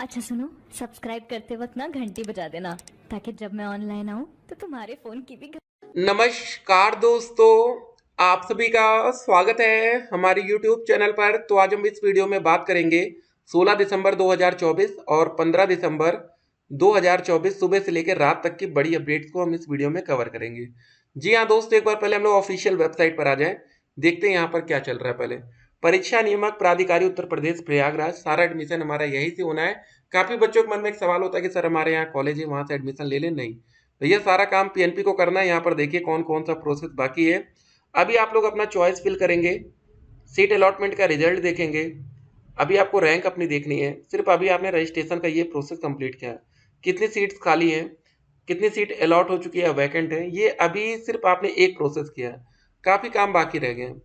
अच्छा सुनो, सब्सक्राइब करते वक्त ना घंटी बजा देना ताकि जब मैं ऑनलाइन आऊँ तो तुम्हारे फोन की भी नमस्कार दोस्तों, आप सभी का स्वागत है हमारे YouTube चैनल पर। तो आज हम इस वीडियो में बात करेंगे 16 दिसंबर 2024 और 15 दिसंबर 2024 सुबह से लेकर रात तक की बड़ी अपडेट्स को हम इस वीडियो में कवर करेंगे। जी हाँ दोस्तों, एक बार पहले हम लोग ऑफिशियल वेबसाइट पर आ जाएं, देखते हैं यहाँ पर क्या चल रहा है। पहले परीक्षा नियामक प्राधिकारी उत्तर प्रदेश प्रयागराज, सारा एडमिशन हमारा यहीं से होना है। काफी बच्चों के मन में एक सवाल होता है कि सर हमारे यहाँ कॉलेज है, वहां से एडमिशन ले लें। नहीं, तो ये सारा काम पीएनपी को करना है। यहाँ पर देखिए कौन कौन सा प्रोसेस बाकी है। अभी आप लोग अपना चॉइस फिल करेंगे, सीट अलॉटमेंट का रिजल्ट देखेंगे, अभी आपको रैंक अपनी देखनी है। सिर्फ अभी आपने रजिस्ट्रेशन का ये प्रोसेस कंप्लीट किया है, कितनी सीट्स खाली हैं, कितनी सीट अलॉट हो चुकी है, वैकेंट है, ये अभी सिर्फ आपने एक प्रोसेस किया है। काफ़ी काम बाकी रह गए हैं।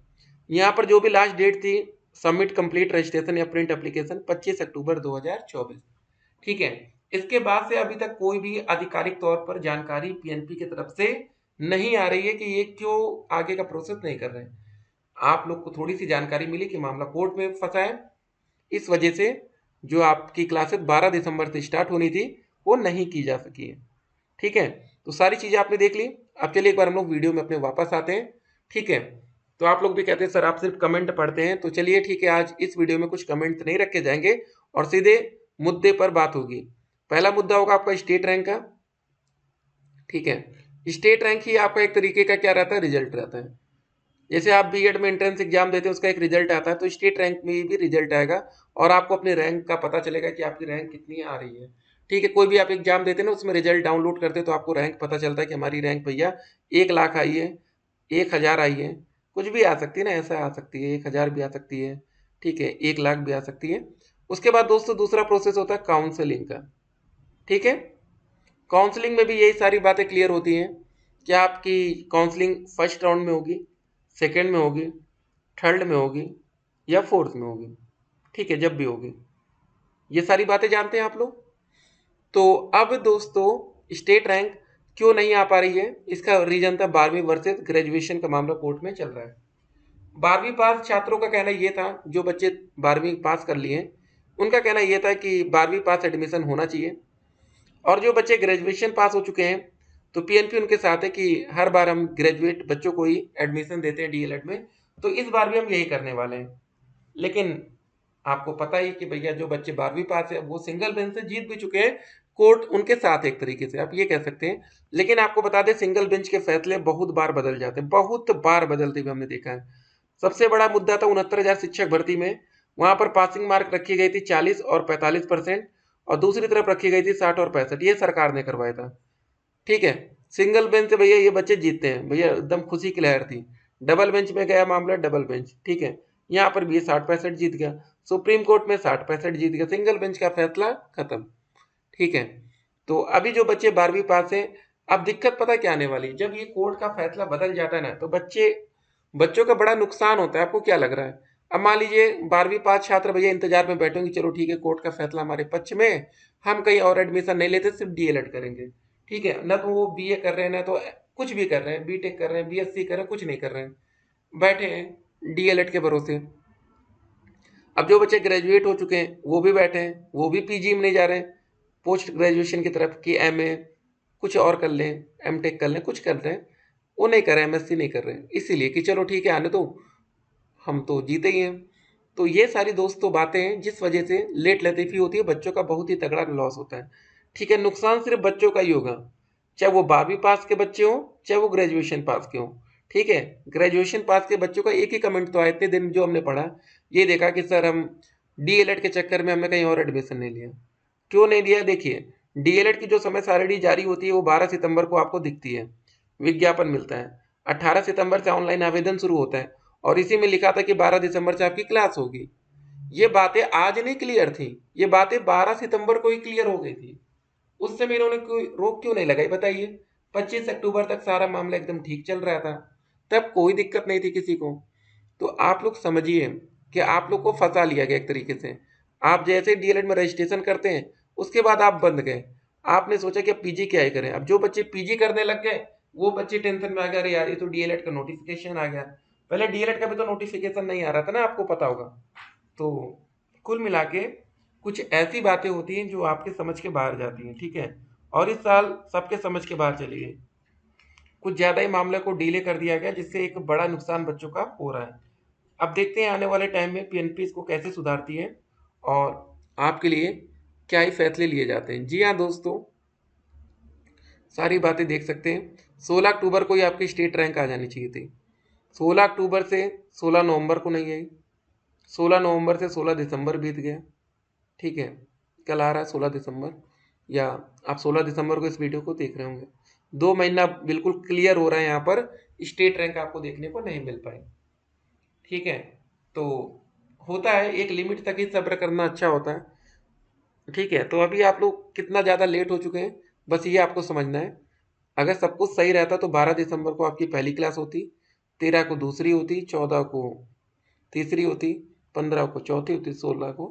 यहाँ पर जो भी लास्ट डेट थी सबमिट कंप्लीट रजिस्ट्रेशन या प्रिंट एप्लीकेशन 25 अक्टूबर 2024, ठीक है। इसके बाद से अभी तक कोई भी आधिकारिक तौर पर जानकारी पीएनपी की तरफ से नहीं आ रही है कि ये क्यों आगे का प्रोसेस नहीं कर रहे हैं। आप लोग को थोड़ी सी जानकारी मिली कि मामला कोर्ट में फंसा है, इस वजह से जो आपकी क्लासेस 12 दिसंबर से स्टार्ट होनी थी वो नहीं की जा सकी है, ठीक है। तो सारी चीज़ें आपने देख ली। अब चलिए एक बार हम लोग वीडियो में अपने वापस आते हैं, ठीक है। तो आप लोग भी कहते हैं सर आप सिर्फ कमेंट पढ़ते हैं, तो चलिए ठीक है, आज इस वीडियो में कुछ कमेंट नहीं रखे जाएंगे और सीधे मुद्दे पर बात होगी। पहला मुद्दा होगा आपका स्टेट रैंक का, ठीक है। स्टेट रैंक ही आपका एक तरीके का क्या रहता है, रिजल्ट रहता है। जैसे आप बीएड में एंट्रेंस एग्जाम देते हैं, उसका एक रिजल्ट आता है, तो स्टेट रैंक में भी रिजल्ट आएगा और आपको अपने रैंक का पता चलेगा कि आपकी रैंक कितनी आ रही है, ठीक है। कोई भी आप एग्जाम देते हैं ना, उसमें रिजल्ट डाउनलोड करते हैं तो आपको रैंक पता चलता है कि हमारी रैंक भैया 1 लाख आई है, 1 हजार आई है, कुछ भी आ सकती है ना, ऐसा आ सकती है, 1 हजार भी आ सकती है, ठीक है, 1 लाख भी आ सकती है। उसके बाद दोस्तों दूसरा प्रोसेस होता है काउंसलिंग का, ठीक है। काउंसलिंग में भी यही सारी बातें क्लियर होती हैं कि आपकी काउंसलिंग फर्स्ट राउंड में होगी, सेकंड में होगी, थर्ड में होगी या फोर्थ में होगी, ठीक है, जब भी होगी। ये सारी बातें जानते हैं आप लोग। तो अब दोस्तों स्टेट रैंक क्यों नहीं आ पा रही है, इसका रीजन था 12वीं वर्सेस ग्रेजुएशन का मामला कोर्ट में चल रहा है। 12वीं पास छात्रों का कहना ये था, जो बच्चे 12वीं पास कर लिए उनका कहना ये था कि 12वीं पास एडमिशन होना चाहिए, और जो बच्चे ग्रेजुएशन पास हो चुके हैं तो पीएनपी उनके साथ है कि हर बार हम ग्रेजुएट बच्चों को ही एडमिशन देते हैं डीएलएड में, तो इस बार भी हम यही करने वाले हैं। लेकिन आपको पता ही कि भैया जो बच्चे 12वीं पास है वो सिंगल बेंच से जीत भी चुके हैं, कोर्ट उनके साथ एक तरीके से आप ये कह सकते हैं। लेकिन आपको बता दें सिंगल बेंच के फैसले बहुत बार बदल जाते हैं, बहुत बार बदलते हुए हमने देखा है। सबसे बड़ा मुद्दा था 69,000 शिक्षक भर्ती में, वहां पर पासिंग मार्क रखी गई थी 40 और 45%, और दूसरी तरफ रखी गई थी 60 और 65, ये सरकार ने करवाया था, ठीक है। सिंगल बेंच से भैया ये बच्चे जीतते हैं, भैया एकदम खुशी की लहर थी। डबल बेंच में गया मामला, डबल बेंच, ठीक है, यहाँ पर भी ये 60-65 जीत गया, सुप्रीम कोर्ट में 60-65 जीत गया, सिंगल बेंच का फैसला खत्म, ठीक है। तो अभी जो बच्चे 12वीं पास हैं, अब दिक्कत पता क्या आने वाली, जब ये कोर्ट का फैसला बदल जाता है ना तो बच्चों का बड़ा नुकसान होता है। आपको क्या लग रहा है, अब मान लीजिए 12वीं पास छात्र भैया इंतजार में बैठेंगे, चलो ठीक है कोर्ट का फैसला हमारे पक्ष में, हम कहीं और एडमिशन नहीं लेते, सिर्फ डीएलएड करेंगे, ठीक है ना। तो वो बीए कर रहे हैं ना, तो कुछ भी कर रहे हैं, बीटेक कर रहे हैं, बीएससी कर रहे हैं, कुछ नहीं कर रहे हैं, बैठे हैं डीएलएड के भरोसे। अब जो बच्चे ग्रेजुएट हो चुके हैं वो भी बैठे हैं, वो भी पीजी में नहीं जा रहे हैं, पोस्ट ग्रेजुएशन की तरफ कि एमए कुछ और कर लें, एमटेक कर लें, कुछ कर रहे हैं, वो नहीं कर रहे हैं, एमएससी नहीं कर रहे हैं, इसीलिए कि चलो ठीक है आने तो, हम तो जीते ही हैं। तो ये सारी दोस्तों बातें हैं जिस वजह से लेट लतीफ़ी होती है, बच्चों का बहुत ही तगड़ा लॉस होता है, ठीक है। नुकसान सिर्फ बच्चों का ही होगा, चाहे वो 12वीं पास के बच्चे हों, चाहे वो ग्रेजुएशन पास के हों, ठीक है। ग्रेजुएशन पास के बच्चों का एक ही कमेंट तो आया इतने दिन जो हमने पढ़ा, ये देखा कि सर हम डीएलएड के चक्कर में हमने कहीं और एडमिशन नहीं लिया। क्यों नहीं लिया, देखिए डीएलएड की जो समय सारणी जारी होती है वो 12 सितंबर को आपको दिखती है, विज्ञापन मिलता है, 18 सितंबर से ऑनलाइन आवेदन शुरू होता है, और इसी में लिखा था कि 12 दिसंबर से आपकी क्लास होगी। ये बातें आज नहीं क्लियर थी, ये बातें 12 सितंबर को ही क्लियर हो गई थी। उस समय इन्होंने कोई रोक क्यों नहीं लगाई बताइए। 25 अक्टूबर तक सारा मामला एकदम ठीक चल रहा था, तब कोई दिक्कत नहीं थी किसी को। तो आप लोग समझिए कि आप लोग को फंसा लिया गया एक तरीके से। आप जैसे डीएलएड में रजिस्ट्रेशन करते हैं उसके बाद आप बंद गए, आपने सोचा कि अब पीजी क्या ही करें। अब जो बच्चे पीजी करने लग गए वो बच्चे टेंशन में आ गए, अरे यार ये तो डीएलएड का नोटिफिकेशन आ गया। पहले डीएलएड का भी तो नोटिफिकेशन नहीं आ रहा था ना, आपको पता होगा। तो कुल मिला के कुछ ऐसी बातें होती हैं जो आपके समझ के बाहर जाती हैं, ठीक है, और इस साल सबके समझ के बाहर चली गई। कुछ ज़्यादा ही मामले को डीले कर दिया गया, जिससे एक बड़ा नुकसान बच्चों का हो रहा है। अब देखते हैं आने वाले टाइम में पीएनपी इसको कैसे सुधारती है और आपके लिए क्या ही फैसले लिए जाते हैं। जी हाँ दोस्तों, सारी बातें देख सकते हैं। 16 अक्टूबर को ही आपकी स्टेट रैंक आ जानी चाहिए थी। 16 अक्टूबर से 16 नवंबर को नहीं आई। 16 नवंबर से 16 दिसंबर बीत गया, ठीक है। कल आ रहा है 16 दिसंबर, या आप 16 दिसंबर को इस वीडियो को देख रहे होंगे। 2 महीना बिल्कुल क्लियर हो रहा है, यहाँ पर स्टेट रैंक आपको देखने को नहीं मिल पाई, ठीक है। तो होता है, एक लिमिट तक ही सब्र करना अच्छा होता है, ठीक है। तो अभी आप लोग कितना ज़्यादा लेट हो चुके हैं, बस ये आपको समझना है। अगर सब कुछ सही रहता तो 12 दिसंबर को आपकी पहली क्लास होती, 13 को दूसरी होती, 14 को तीसरी होती, 15 को चौथी होती, 16 को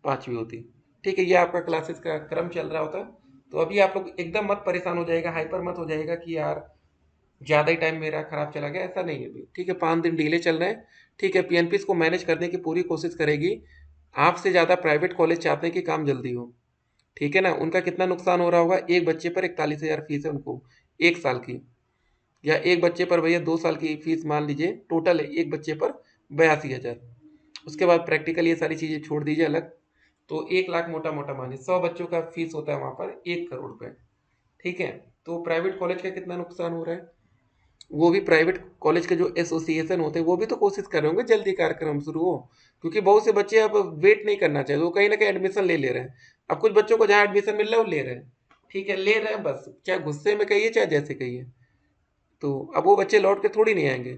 पाँचवीं होती, ठीक है। ये आपका क्लासेस का क्रम चल रहा होता। तो अभी आप लोग एकदम मत परेशान हो जाएगा, हाइपर मत हो जाएगा कि यार ज़्यादा ही टाइम मेरा खराब चला गया, ऐसा नहीं है अभी, ठीक है। 5 दिन डिले चल रहे हैं, ठीक है। पीएनपी इसको मैनेज करने की पूरी कोशिश करेगी। आपसे ज़्यादा प्राइवेट कॉलेज चाहते हैं कि काम जल्दी हो, ठीक है ना। उनका कितना नुकसान हो रहा होगा, एक बच्चे पर 41,000 फीस है उनको 1 साल की, या एक बच्चे पर भैया 2 साल की फीस मान लीजिए, टोटल है एक बच्चे पर 82,000। उसके बाद प्रैक्टिकल ये सारी चीज़ें छोड़ दीजिए अलग, तो 1 लाख मोटा मोटा मानिए, 100 बच्चों का फीस होता है वहाँ पर 1 करोड़ रुपए, ठीक है। तो प्राइवेट कॉलेज का कितना नुकसान हो रहा है, वो भी प्राइवेट कॉलेज के जो एसोसिएशन होते हैं वो भी तो कोशिश कर रहे होंगे जल्दी कार्यक्रम शुरू हो, क्योंकि बहुत से बच्चे अब वेट नहीं करना चाहिए, वो कहीं ना कहीं एडमिशन ले ले रहे हैं। अब कुछ बच्चों को जहाँ एडमिशन मिल रहा है वो ले रहे हैं, ठीक है, ले रहे हैं बस, चाहे गुस्से में कहिए चाहे जैसे कहिए। तो अब वो बच्चे लौट के थोड़ी नहीं आएंगे।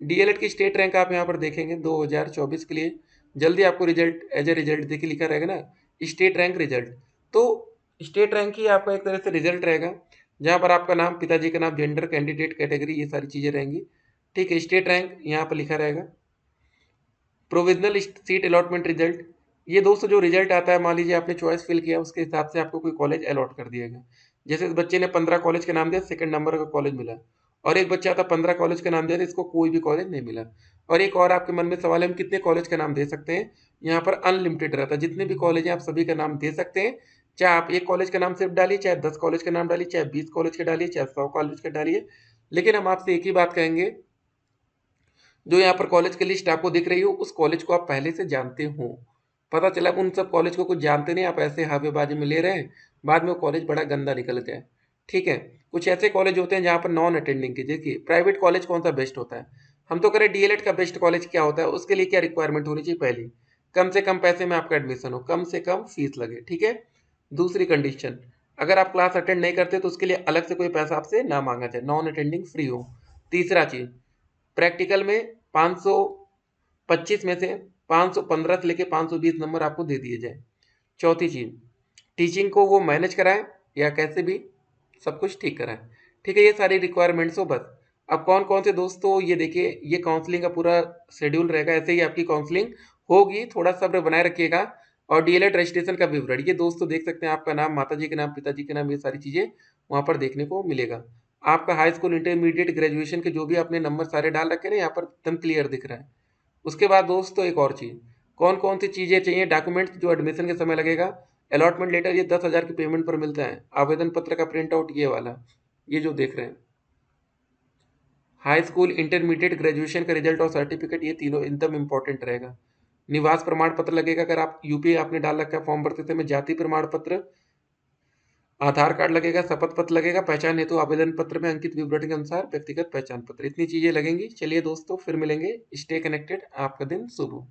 डीएलएड की स्टेट रैंक आप यहाँ पर देखेंगे 2024 के लिए, जल्दी आपको रिजल्ट एज ए रिजल्ट देखिए लिखा रहेगा ना, स्टेट रैंक रिजल्ट। तो स्टेट रैंक ही आपका एक तरह से रिजल्ट रहेगा, जहाँ पर आपका नाम, पिताजी का नाम, जेंडर, कैंडिडेट कैटेगरी, ये सारी चीज़ें रहेंगी, ठीक है। स्टेट रैंक यहाँ पर लिखा रहेगा। प्रोविजनल सीट अलॉटमेंट रिजल्ट, ये दोस्तों जो रिजल्ट आता है, मान लीजिए आपने चॉइस फिल किया, उसके हिसाब से आपको कोई कॉलेज अलॉट कर दिया गया। जैसे इस बच्चे ने 15 कॉलेज का नाम दिया, सेकंड नंबर का कॉलेज मिला, और एक बच्चा था 15 कॉलेज का नाम दिया था, इसको कोई भी कॉलेज नहीं मिला। और एक और आपके मन में सवाल है, हम कितने कॉलेज का नाम दे सकते हैं, यहाँ पर अनलिमिटेड रहता है, जितने भी कॉलेज हैं आप सभी का नाम दे सकते हैं। चाहे आप एक कॉलेज का नाम सिर्फ डालिए, चाहे 10 कॉलेज का नाम डालिए, चाहे 20 कॉलेज का डालिए, चाहे 100 कॉलेज का डालिए। लेकिन हम आपसे एक ही बात कहेंगे, जो यहाँ पर कॉलेज की लिस्ट आपको दिख रही हो, उस कॉलेज को आप पहले से जानते हो। पता चला उन सब कॉलेज को कुछ जानते नहीं, आप ऐसे हवेबाजी में ले रहे हैं, बाद में वो कॉलेज बड़ा गंदा निकल जाए, ठीक है। कुछ ऐसे कॉलेज होते हैं जहाँ पर नॉन अटेंडिंग की, देखिए प्राइवेट कॉलेज कौन सा बेस्ट होता है, हम तो करें डीएलएड का बेस्ट कॉलेज क्या होता है, उसके लिए क्या रिक्वायरमेंट होनी चाहिए, पहली कम से कम पैसे में आपका एडमिशन हो, कम से कम फीस लगे, ठीक है। दूसरी कंडीशन, अगर आप क्लास अटेंड नहीं करते तो उसके लिए अलग से कोई पैसा आपसे ना मांगा जाए, नॉन अटेंडिंग फ्री हो। तीसरा चीज, प्रैक्टिकल में 525 में से 515 से लेके 520 नंबर आपको दे दिए जाए। चौथी चीज़, टीचिंग को वो मैनेज कराएं या कैसे भी सब कुछ ठीक कराएं, ठीक है। ये सारी रिक्वायरमेंट्स हो बस। अब कौन कौन से दोस्तों, ये देखिए ये काउंसलिंग का पूरा शेड्यूल रहेगा, ऐसे ही आपकी काउंसलिंग होगी, थोड़ा सब्र बनाए रखिएगा। और डीएलएड रजिस्ट्रेशन का विवरण ये दोस्तों देख सकते हैं, आपका नाम, माताजी के नाम, पिताजी के नाम, ये सारी चीज़ें वहाँ पर देखने को मिलेगा। आपका हाई स्कूल, इंटरमीडिएट, ग्रेजुएशन के जो भी आपने नंबर सारे डाल रखे ना, यहाँ पर एकदम क्लियर दिख रहा है। उसके बाद दोस्तों एक और चीज़, कौन कौन सी चीज़ें चाहिए, डॉक्यूमेंट्स जो एडमिशन के समय लगेगा, अलॉटमेंट लेटर ये 10,000 की पेमेंट पर मिलता है, आवेदन पत्र का प्रिंट आउट ये वाला, ये जो देख रहे हैं, हाई स्कूल, इंटरमीडिएट, ग्रेजुएशन का रिजल्ट और सर्टिफिकेट, ये तीनों एकदम इंपॉर्टेंट रहेगा। निवास प्रमाण पत्र लगेगा, अगर आप यूपी आपने डाल रखा है फॉर्म भरते समय, जाति प्रमाण पत्र, आधार कार्ड लगेगा, शपथ पत्र लगेगा, पहचान हेतु आवेदन पत्र में अंकित विवरण के अनुसार व्यक्तिगत पहचान पत्र, इतनी चीजें लगेंगी। चलिए दोस्तों फिर मिलेंगे, स्टे कनेक्टेड, आपका दिन शुभ हो।